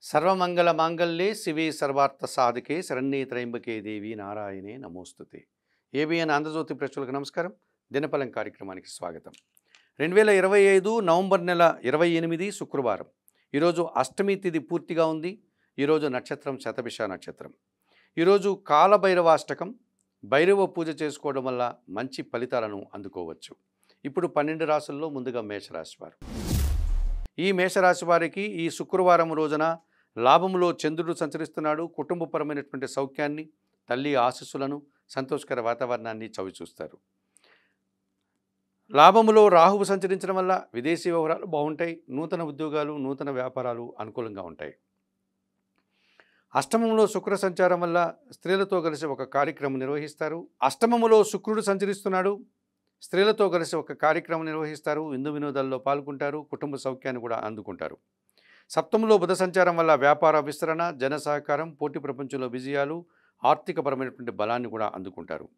సర్వమంగళ మాంగళ్యే శివే సర్వార్థ సాధకే శరణ్యే త్రయంబకే దేవి నారాయణే నమోస్తుతే. ఏబిఎన్ ఆంధ్రజ్యోతి ప్రేక్షకులకు నమస్కారం. దినఫలం కార్యక్రమానికి స్వాగతం. 2025 నవంబర్ నెల 28 శుక్రవారం. ఈరోజు అష్టమి తిథి పూర్తిగా ఉంది. ఈరోజు నక్షత్రం శతభిష నక్షత్రం. ఈరోజు కాలభైరవాష్టకం, భైరవ పూజ చేసుకోవడం వల్ల మంచి ఫలితాలను అందుకోవచ్చు. ఇప్పుడు 12 రాశుల్లో ముందుగా మేషరాశి వారు. ఈ మేషరాశి వారికి ఈ శుక్రవారం రోజున లాభంలో చంద్రుడు సంచరిస్తున్నాడు. కుటుంబపరమైనటువంటి సౌఖ్యాన్ని, తల్లి ఆశీస్సులను, సంతోషకర వాతావరణాన్ని చవిచూస్తారు. లాభములో రాహువు సంచరించడం వల్ల విదేశీ వ్యవహారాలు బాగుంటాయి. నూతన ఉద్యోగాలు, నూతన వ్యాపారాలు అనుకూలంగా ఉంటాయి. అష్టమంలో శుక్ర సంచారం వల్ల స్త్రీలతో కలిసి ఒక కార్యక్రమం నిర్వహిస్తారు. అష్టమములో శుక్రుడు సంచరిస్తున్నాడు. స్త్రీలతో కలిసి ఒక కార్యక్రమం నిర్వహిస్తారు. విందు వినోదాల్లో పాల్గొంటారు. కుటుంబ సౌఖ్యాన్ని కూడా అందుకుంటారు. సప్తమంలో బుధ సంచారం వల్ల వ్యాపార విస్తరణ, జన సహకారం, పోటీ ప్రపంచంలో విజయాలు, ఆర్థికపరమైనటువంటి బలాన్ని కూడా అందుకుంటారు.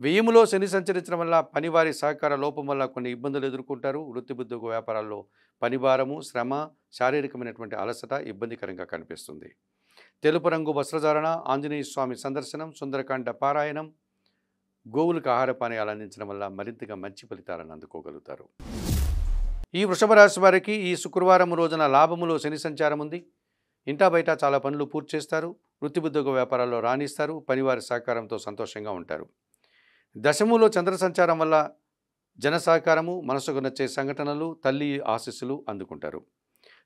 వ్యయములో శని సంచరించడం వల్ల పనివారి సహకార లోపం వల్ల కొన్ని ఇబ్బందులు ఎదుర్కొంటారు. వృత్తి ఉద్యోగ వ్యాపారాల్లో పనిభారము, శ్రమ, శారీరకమైనటువంటి అలసట ఇబ్బందికరంగా కనిపిస్తుంది. తెలుపు రంగు వస్త్రధారణ, ఆంజనేయ స్వామి సందర్శనం, సుందరకాండ పారాయణం, గోవులకు ఆహార పానీయాలు అందించడం వల్ల మరింతగా మంచి ఫలితాలను అందుకోగలుగుతారు. ఈ వృషభ రాశి వారికి ఈ శుక్రవారం రోజున లాభములో శని సంచారం ఉంది. ఇంటా బయట చాలా పనులు పూర్తి చేస్తారు. వృత్తి ఉద్యోగ వ్యాపారాల్లో రాణిస్తారు. పనివారి సహకారంతో సంతోషంగా ఉంటారు. దశములో చంద్ర సంచారం వల్ల జన సహకారము, మనసుకు నచ్చే సంఘటనలు, తల్లి ఆశీస్సులు అందుకుంటారు.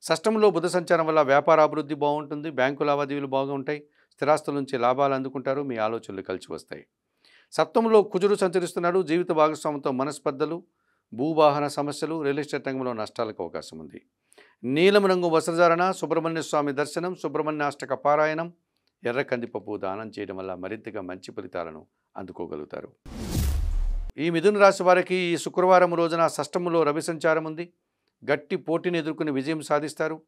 షష్టంలో బుధ సంచారం వల్ల వ్యాపార అభివృద్ధి బాగుంటుంది. బ్యాంకు లావాదేవీలు బాగుంటాయి. స్థిరాస్తుల నుంచి లాభాలు అందుకుంటారు. మీ ఆలోచనలు కలిసి వస్తాయి. సప్తమంలో కుజుడు సంచరిస్తున్నాడు. జీవిత భాగస్వామితో మనస్పర్ధలు, భూవాహన సమస్యలు, రియల్ ఎస్టేట్ రంగంలో నష్టాలకు అవకాశం ఉంది. నీలం రంగు వస్త్రధారణ, సుబ్రహ్మణ్య స్వామి దర్శనం, సుబ్రహ్మణ్యాష్టక పారాయణం, ఎర్ర కందిపప్పు దానం చేయడం వల్ల మరింతగా మంచి ఫలితాలను అందుకోగలుగుతారు. ఈ మిథున రాశి వారికి ఈ శుక్రవారం రోజున షష్టములో రవి సంచారం ఉంది. గట్టి పోటీని ఎదుర్కొని విజయం సాధిస్తారు.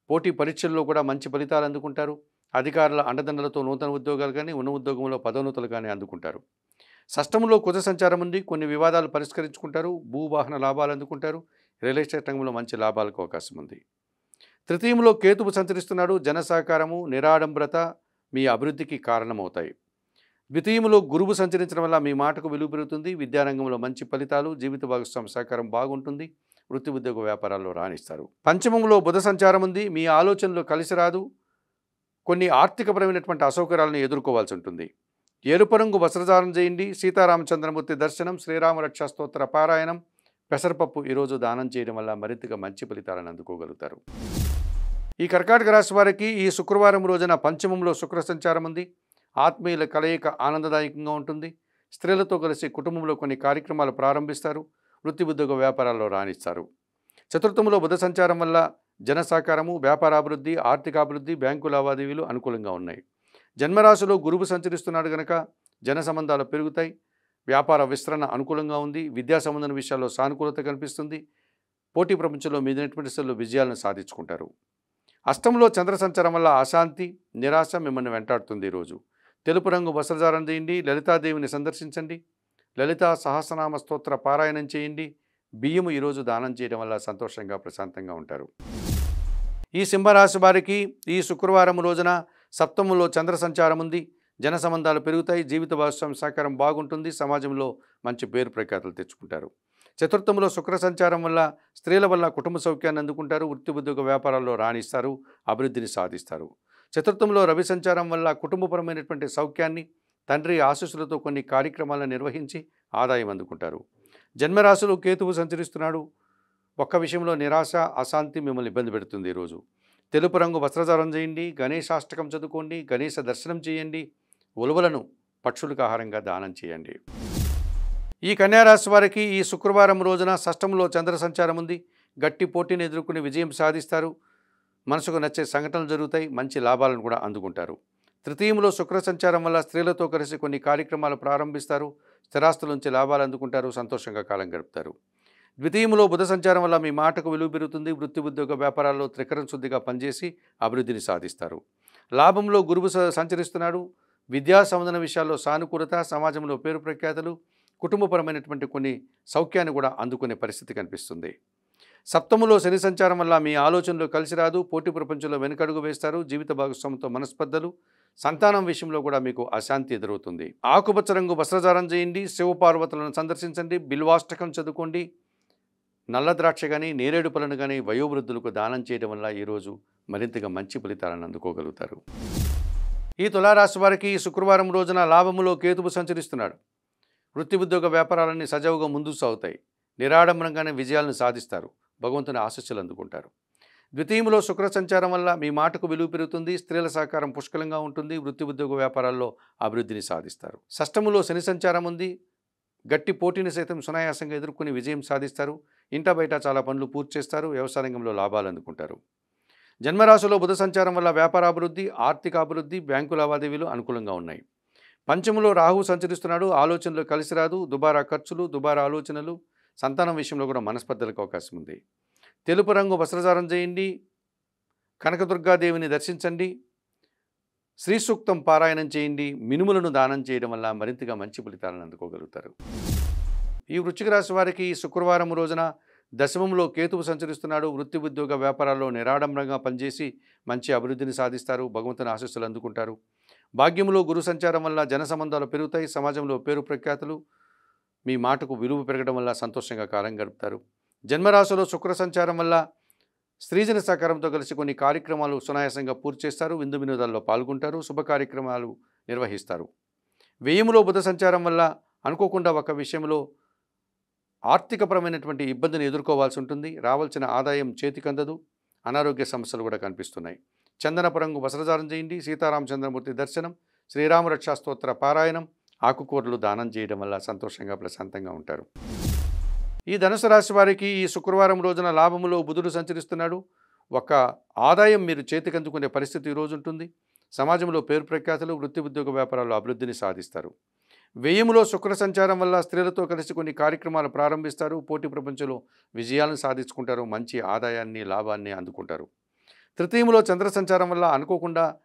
పోటీ పరీక్షల్లో కూడా మంచి ఫలితాలు అందుకుంటారు. అధికారుల అండదండలతో నూతన ఉద్యోగాలు కానీ, ఉన్న ఉద్యోగంలో పదోన్నతులు కానీ అందుకుంటారు. షష్టంలో కుజ సంచారం ఉంది. కొన్ని వివాదాలు పరిష్కరించుకుంటారు. భూవాహన లాభాలు అందుకుంటారు. రియల్ ఎస్టేట్ రంగంలో మంచి లాభాలకు అవకాశం ఉంది. తృతీయంలో కేతువు సంచరిస్తున్నాడు. జన సహకారము, నిరాడంబరత మీ అభివృద్ధికి కారణమవుతాయి. ద్వితీయంలో గురువు సంచరించడం వల్ల మీ మాటకు విలువ పెరుగుతుంది. విద్యారంగంలో మంచి ఫలితాలు, జీవిత భాగస్వామి సహకారం బాగుంటుంది. వృత్తి ఉద్యోగ వ్యాపారాల్లో రాణిస్తారు. పంచమంలో బుధ సంచారం ఉంది. మీ ఆలోచనలు కలిసి రాదు. కొన్ని ఆర్థికపరమైనటువంటి అసౌకర్యాలను ఎదుర్కోవాల్సి ఉంటుంది. ఎరుపు రంగు వస్త్రధారణ చేయండి. సీతారామచంద్రమూర్తి దర్శనం, శ్రీరామ రక్షా స్తోత్ర పారాయణం, పెసరపప్పు ఈరోజు దానం చేయడం వల్ల మరింతగా మంచి ఫలితాలను అందుకోగలుగుతారు. ఈ కర్కాటక రాశి వారికి ఈ శుక్రవారం రోజున పంచమంలో శుక్ర సంచారం ఉంది. ఆత్మీయుల కలయిక ఆనందదాయకంగా ఉంటుంది. స్త్రీలతో కలిసి కుటుంబంలో కొన్ని కార్యక్రమాలు ప్రారంభిస్తారు. వృత్తి ఉద్యోగ వ్యాపారాల్లో రాణిస్తారు. చతుర్థంలో బుధ సంచారం వల్ల జన సహకారము, వ్యాపారాభివృద్ధి, ఆర్థికాభివృద్ధి, బ్యాంకు లావాదేవీలు అనుకూలంగా ఉన్నాయి. జన్మరాశిలో గురువు సంచరిస్తున్నాడు కనుక జన సంబంధాలు పెరుగుతాయి. వ్యాపార విస్తరణ అనుకూలంగా ఉంది. విద్యా సంబంధం విషయాల్లో సానుకూలత కనిపిస్తుంది. పోటీ ప్రపంచంలో మీదైనటువంటి స్థితిలో విజయాలను సాధించుకుంటారు. అష్టంలో చంద్ర సంచారం వల్ల అశాంతి, నిరాశ మిమ్మల్ని వెంటాడుతుంది. ఈరోజు తెలుపు రంగు వస్త్రధారణ చేయండి. లలితాదేవిని సందర్శించండి. లలితా సహస్రనామ స్తోత్ర పారాయణం చేయండి. బియ్యము ఈరోజు దానం చేయడం వల్ల సంతోషంగా, ప్రశాంతంగా ఉంటారు. ఈ సింహరాశి వారికి ఈ శుక్రవారం రోజున సప్తమంలో చంద్ర సంచారం ఉంది. జన సంబంధాలు పెరుగుతాయి. జీవిత భాగస్వామి సహకారం బాగుంటుంది. సమాజంలో మంచి పేరు ప్రఖ్యాతులు తెచ్చుకుంటారు. చతుర్థంలో శుక్ర సంచారం వల్ల స్త్రీల వల్ల కుటుంబ సౌఖ్యాన్ని అందుకుంటారు. వృత్తి ఉద్యోగ వ్యాపారాల్లో రాణిస్తారు. అభివృద్ధిని సాధిస్తారు. చతుర్థంలో రవి సంచారం వల్ల కుటుంబపరమైనటువంటి సౌఖ్యాన్ని, తండ్రి ఆశీస్సులతో కొన్ని కార్యక్రమాలను నిర్వహించి ఆదాయం అందుకుంటారు. జన్మరాశిలో కేతువు సంచరిస్తున్నాడు. ఒక్క విషయంలో నిరాశ, అశాంతి మిమ్మల్ని ఇబ్బంది పెడుతుంది. ఈరోజు తెలుపు రంగు వస్త్రధారణ చేయండి. గణేశాష్టకం చదువుకోండి. గణేశ దర్శనం చేయండి. ఉలువలను పక్షులకు ఆహారంగా దానం చేయండి. ఈ కన్యారాశి వారికి ఈ శుక్రవారం రోజున షష్టంలో చంద్ర సంచారం ఉంది. గట్టి పోటీని ఎదుర్కొని విజయం సాధిస్తారు. మనసుకు నచ్చే సంఘటనలు జరుగుతాయి. మంచి లాభాలను కూడా అందుకుంటారు. తృతీయంలో శుక్ర సంచారం వల్ల స్త్రీలతో కలిసి కొన్ని కార్యక్రమాలు ప్రారంభిస్తారు. స్థిరాస్తుల నుంచి లాభాలు అందుకుంటారు. సంతోషంగా కాలం గడుపుతారు. ద్వితీయంలో బుధ సంచారం వల్ల మీ మాటకు విలువ పెరుగుతుంది. వృత్తి ఉద్యోగ వ్యాపారాల్లో త్రికరణ శుద్ధిగా పనిచేసి అభివృద్ధిని సాధిస్తారు. లాభంలో గురువు సంచరిస్తున్నాడు. విద్యా సంబంధన విషయాల్లో సానుకూలత, సమాజంలో పేరు ప్రఖ్యాతలు, కుటుంబపరమైనటువంటి కొన్ని సౌఖ్యాన్ని కూడా అందుకునే పరిస్థితి కనిపిస్తుంది. సప్తములో శని సంచారం వల్ల మీ ఆలోచనలు కలిసి రాదు, పోటీ ప్రపంచంలో వెనుకడుగు వేస్తారు, జీవిత భాగస్వామితో మనస్పర్ధలు, సంతానం విషయంలో కూడా మీకు అశాంతి ఎదురవుతుంది. ఆకుపచ్చ రంగు వస్త్రధారణ చేయండి, శివపార్వతులను సందర్శించండి, బిల్వాష్టకం చదువుకోండి, నల్ల ద్రాక్ష కానీ నేరేడు పళ్ళను కానీ వయోవృద్ధులకు దానం చేయడం వల్ల ఈరోజు మరింతగా మంచి ఫలితాలను అందుకోగలుగుతారు. ఈ తులారాశి వారికి శుక్రవారం రోజున లాభములో కేతువు సంచరిస్తున్నాడు. వృత్తి ఉద్యోగ వ్యాపారాలన్నీ సజావుగా ముందుకు సాగుతాయి. నిరాడంబరంగానే విజయాలను సాధిస్తారు. భగవంతుని ఆశీస్సులు అందుకుంటారు. ద్వితీయంలో శుక్ర సంచారం వల్ల మీ మాటకు విలువ పెరుగుతుంది. స్త్రీల సహకారం పుష్కలంగా ఉంటుంది. వృత్తి ఉద్యోగ వ్యాపారాల్లో అభివృద్ధిని సాధిస్తారు. షష్టములో శని సంచారం ఉంది. గట్టి పోటీని సైతం సునాయాసంగా ఎదుర్కొని విజయం సాధిస్తారు. ఇంట బయట చాలా పనులు పూర్తి చేస్తారు. వ్యవసాయ రంగంలో లాభాలు అందుకుంటారు. జన్మరాశిలో బుధ సంచారం వల్ల వ్యాపార అభివృద్ధి, ఆర్థిక అభివృద్ధి, బ్యాంకు లావాదేవీలు అనుకూలంగా ఉన్నాయి. పంచములో రాహు సంచరిస్తున్నాడు. ఆలోచనలు కలిసి రాదు, దుబారా ఖర్చులు, దుబారా ఆలోచనలు, సంతానం విషయంలో కూడా మనస్పర్ధలకు అవకాశం ఉంది. తెలుపు రంగు వస్త్రధారణ చేయండి, కనకదుర్గాదేవిని దర్శించండి, శ్రీ సూక్తం పారాయణం చేయండి, మినుములను దానం చేయడం వల్ల మరింతగా మంచి ఫలితాలను అందుకోగలుగుతారు. ఈ వృశ్చిక రాశి వారికి శుక్రవారం రోజున దశమంలో కేతువు సంచరిస్తున్నాడు. వృత్తి ఉద్యోగ వ్యాపారాల్లో నిరాడంబరంగా పనిచేసి మంచి అభివృద్ధిని సాధిస్తారు. భగవంతుని ఆశీస్సులు అందుకుంటారు. భాగ్యంలో గురు సంచారం వల్ల జన సంబంధాలు పెరుగుతాయి. సమాజంలో పేరు ప్రఖ్యాతులు, మీ మాటకు విలువ పెరగడం వల్ల సంతోషంగా కాలం గడుపుతారు. జన్మరాశిలో శుక్ర సంచారం వల్ల స్త్రీజన సహకారంతో కలిసి కొన్ని కార్యక్రమాలు సునాయాసంగా పూర్తి చేస్తారు. విందు వినోదాల్లో పాల్గొంటారు. శుభ కార్యక్రమాలు నిర్వహిస్తారు. వ్యయములో బుధ సంచారం వల్ల అనుకోకుండా ఒక విషయంలో ఆర్థికపరమైనటువంటి ఇబ్బందిని ఎదుర్కోవాల్సి ఉంటుంది. రావాల్సిన ఆదాయం చేతికందదు. అనారోగ్య సమస్యలు కూడా కనిపిస్తున్నాయి. చందనపు రంగు వస్త్రధారణ చేయండి, సీతారామచంద్రమూర్తి దర్శనం, శ్రీరామరక్షా స్తోత్ర పారాయణం, ఆకుకూరలు దానం చేయడం వల్ల సంతోషంగా ప్రశాంతంగా ఉంటారు. ఈ ధనుసు రాశి వారికి ఈ శుక్రవారం రోజున లాభములో బుధుడు సంచరిస్తున్నాడు. ఒక ఆదాయం మీరు చేతికందుకునే పరిస్థితి ఈరోజు ఉంటుంది. సమాజంలో పేరు ప్రఖ్యాతులు, వృత్తి ఉద్యోగ వ్యాపారాల్లో అభివృద్ధిని సాధిస్తారు. వ్యయములో శుక్ర సంచారం వల్ల స్త్రీలతో కలిసి కొన్ని కార్యక్రమాలు ప్రారంభిస్తారు. పోటీ ప్రపంచంలో విజయాలను సాధించుకుంటారు. మంచి ఆదాయాన్ని, లాభాన్ని అందుకుంటారు. తృతీయములో చంద్ర సంచారం వల్ల అనుకోకుండా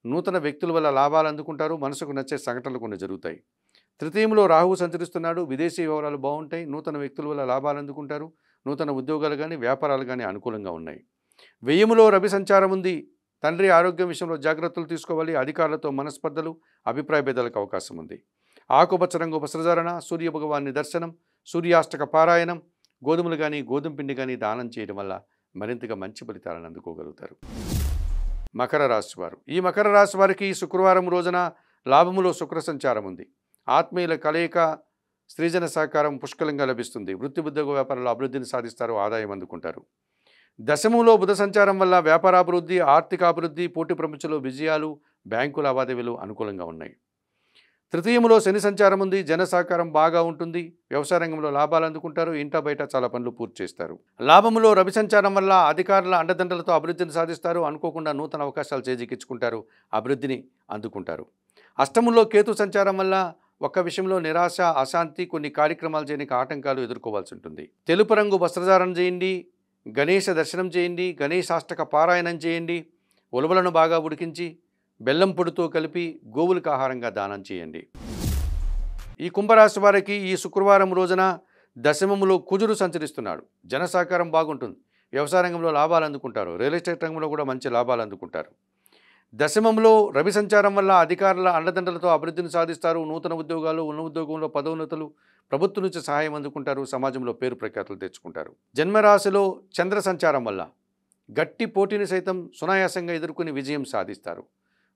నూతన వ్యక్తుల వల్ల లాభాలు అందుకుంటారు. మనసుకు నచ్చే సంఘటనలు కొన్ని జరుగుతాయి. తృతీయంలో రాహువు సంచరిస్తున్నాడు. విదేశీ వ్యవహారాలు బాగుంటాయి. నూతన వ్యక్తుల వల్ల లాభాలు అందుకుంటారు. నూతన ఉద్యోగాలు కానీ వ్యాపారాలు కానీ అనుకూలంగా ఉన్నాయి. వ్యయములో రవి సంచారం ఉంది. తండ్రి ఆరోగ్యం విషయంలో జాగ్రత్తలు తీసుకోవాలి. అధికారులతో మనస్పర్ధలు, అభిప్రాయ భేదాలకు అవకాశం ఉంది. ఆకుపచ్చ రంగు వస్త్రధారణ, సూర్య భగవాన్ని దర్శనం, సూర్యాష్టక పారాయణం, గోధుమలు కానీ గోధుమ పిండి కానీ దానం చేయడం వల్ల మరింతగా మంచి ఫలితాలను అందుకోగలుగుతారు. మకర రాశి వారు ఈ మకర రాశి వారికి శుక్రవారం రోజున లాభములో శుక్ర సంచారం ఉంది. ఆత్మీయుల కలయిక, స్త్రీజన సహకారం పుష్కలంగా లభిస్తుంది. వృత్తి ఉద్యోగ వ్యాపారాల్లో అభివృద్ధిని సాధిస్తారు. ఆదాయం అందుకుంటారు. దశములో బుధ సంచారం వల్ల వ్యాపారాభివృద్ధి, ఆర్థికాభివృద్ధి, పోటీ ప్రపంచంలో విజయాలు, బ్యాంకు లావాదేవీలు అనుకూలంగా ఉన్నాయి. తృతీయములో శని సంచారం ఉంది. జన సహకారం బాగా ఉంటుంది. వ్యవసాయ రంగంలో లాభాలు అందుకుంటారు. ఇంట బయట చాలా పనులు పూర్తి చేస్తారు. లాభములో రవి సంచారం వల్ల అధికారుల అండదండలతో అభివృద్ధిని సాధిస్తారు. అనుకోకుండా నూతన అవకాశాలు చేజిక్కించుకుంటారు. అభివృద్ధిని అందుకుంటారు. అష్టములో కేతు సంచారం వల్ల ఒక్క విషయంలో నిరాశ, అశాంతి, కొన్ని కార్యక్రమాలు చేయడానికి ఆటంకాలు ఎదుర్కోవాల్సి ఉంటుంది. తెలుపు రంగు వస్త్రధారణ చేయండి, గణేష దర్శనం చేయండి, గణేశాష్టక పారాయణం చేయండి, ఉలవలను బాగా ఉడికించి బెల్లం పొడితో కలిపి గోవులకు ఆహారంగా దానం చేయండి. ఈ కుంభరాశి వారికి ఈ శుక్రవారం రోజున దశమములో కుజుడు సంచరిస్తున్నాడు. జన సహకారం బాగుంటుంది. వ్యవసాయ రంగంలో లాభాలు అందుకుంటారు. రియల్ ఎస్టేట్ రంగంలో కూడా మంచి లాభాలు అందుకుంటారు. దశమంలో రవి సంచారం వల్ల అధికారుల అండదండలతో అభివృద్ధిని సాధిస్తారు. నూతన ఉద్యోగాలు, ఉన్న ఉద్యోగంలో పదోన్నతులు, ప్రభుత్వం నుంచి సహాయం అందుకుంటారు. సమాజంలో పేరు ప్రఖ్యాతులు తెచ్చుకుంటారు. జన్మరాశిలో చంద్ర సంచారం వల్ల గట్టి పోటీని సైతం సునాయాసంగా ఎదుర్కొని విజయం సాధిస్తారు.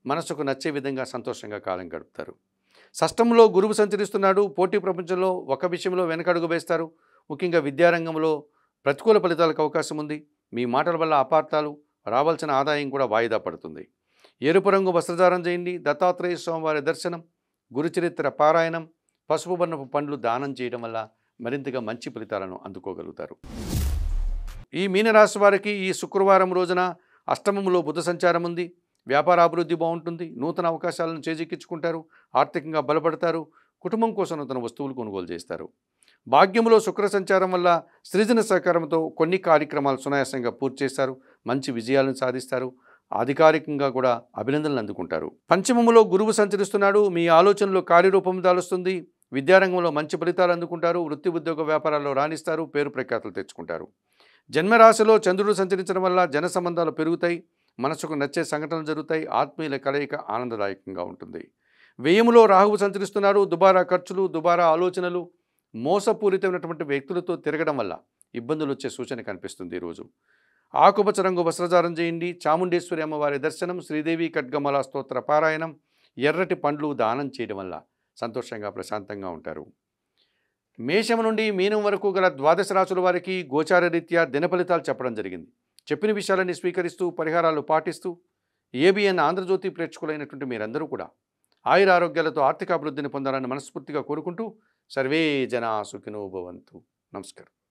మనసుకు నచ్చే విధంగా సంతోషంగా కాలం గడుపుతారు. షష్టంలో గురువు సంచరిస్తున్నాడు. పోటీ ప్రపంచంలో ఒక విషయంలో వెనకడుగు వేస్తారు. ముఖ్యంగా విద్యారంగంలో ప్రతికూల ఫలితాలకు అవకాశం ఉంది. మీ మాటల వల్ల అపార్థాలు, రావాల్సిన ఆదాయం కూడా వాయిదా పడుతుంది. ఎరుపు రంగు వస్త్రధారణ చేయండి, దత్తాత్రేయ స్వామివారి దర్శనం, గురుచరిత్ర పారాయణం, పసుపు వర్ణపు పండ్లు దానం చేయడం వల్ల మరింతగా మంచి ఫలితాలను అందుకోగలుగుతారు. ఈ మీనరాశి వారికి ఈ శుక్రవారం రోజున అష్టమంలో బుధ సంచారం ఉంది. వ్యాపార అభివృద్ధి బాగుంటుంది. నూతన అవకాశాలను చేజిక్కించుకుంటారు. ఆర్థికంగా బలపడతారు. కుటుంబం కోసం నూతన వస్తువులు కొనుగోలు చేస్తారు. భాగ్యంలో శుక్ర సంచారం వల్ల స్త్రీజన సహకారంతో కొన్ని కార్యక్రమాలు సునాయాసంగా పూర్తి చేస్తారు. మంచి విజయాలను సాధిస్తారు. అధికారికంగా కూడా అభినందనలు అందుకుంటారు. పంచమములో గురువు సంచరిస్తున్నాడు. మీ ఆలోచనలో కార్యరూపం దాలుస్తుంది. విద్యారంగంలో మంచి ఫలితాలు అందుకుంటారు. వృత్తి ఉద్యోగ వ్యాపారాల్లో రాణిస్తారు. పేరు ప్రఖ్యాతులు తెచ్చుకుంటారు. జన్మరాశిలో చంద్రుడు సంచరించడం వల్ల జన సంబంధాలు పెరుగుతాయి, మనసుకు నచ్చే సంఘటనలు జరుగుతాయి, ఆత్మీయుల కలయిక ఆనందదాయకంగా ఉంటుంది. వ్యయములో రాహువు సంచరిస్తున్నాడు. దుబారా ఖర్చులు, దుబారా ఆలోచనలు, మోసపూరితమైనటువంటి వ్యక్తులతో తిరగడం వల్ల ఇబ్బందులు వచ్చే సూచన కనిపిస్తుంది ఈరోజు. ఆకుపచ్చ రంగు వస్త్రధారణ చేయండి. చాముండేశ్వరి అమ్మవారి దర్శనం, శ్రీదేవి ఖడ్గమాల స్తోత్ర పారాయణం, ఎర్రటి పండ్లు దానం చేయడం వల్ల సంతోషంగా ప్రశాంతంగా ఉంటారు. మేషం నుండి మీనం వరకు గల ద్వాదశ రాశుల వారికి గోచార రీత్యా దిన ఫలితాలు చెప్పడం జరిగింది. చెప్పిన విషయాలన్నీ స్వీకరిస్తూ పరిహారాలు పాటిస్తూ ఏబిఎన్ ఆంధ్రజ్యోతి ప్రేక్షకులైనటువంటి మీరందరూ కూడా ఆయురారోగ్యాలతో ఆర్థిక అభివృద్ధిని పొందాలని మనస్ఫూర్తిగా కోరుకుంటూ సర్వే జనా సుఖినో భవంతు. నమస్కారం.